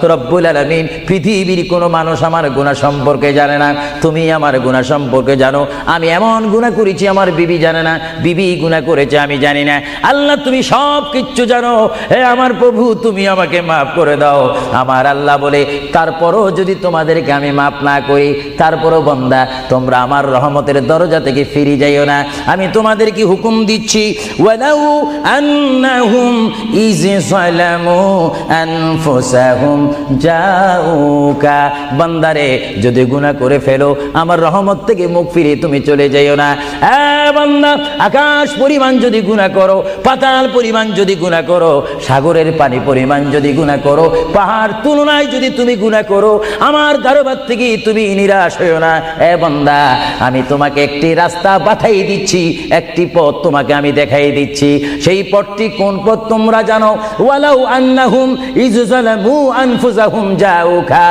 রব্বুল আলামিন পৃথিবীর কোনো মানুষ আমার গুনাহ সম্পর্কে জানে না, তুমি আমার গুনাহ সম্পর্কে জানো। আমি এমন গুনাহ করেছি আমার বিবি জানে না, বিবি গুনাহ করেছে আমি জানি না। আল্লাহ তুমি সব কিচ্ছু জানো, হে আমার প্রভু তুমি আমাকে মাফ করে দাও। আমার আল্লাহ বলে তারপরও যদি তোমাদেরকে আমি মাফ না করি, তারপরও বান্দা তোমরা আমার রহমতের দরজা থেকে ফিরে যাইও না। আমি তোমাদেরকে হুকুম দিচ্ছি, ওয়ালাউ আন্নাহুম ইয যালামু আনফুসাহুম যাউকা, বান্দারে যদি গুনাহ করে ফেলো আমার রহমত থেকে মুখ ফিরে তুমি চলে যাইও না। বান্দা আকাশ পরিমাণ যদি গুনাহ করো, পাতাল পরিমাণ যদি গুনাহ করো, সাগরের পানি পরিমাণ যদি গুনাহ করো, পাহাড় তুলনায় যদি তুমি গুনাহ করো, আমার দরবার থেকে তুমি নিরাশ হইও না। বান্দা আমি তোমাকে একটি রাস্তা পাঠাই দিচ্ছি, একটি পথ তোমাকে আমি দেখাই দিচ্ছি। সেই পথটি কোন পথ তোমরা জানো? ওয়ালাউ আন্নাহুম ইয যালামু আনফুসাহুম যাউকা।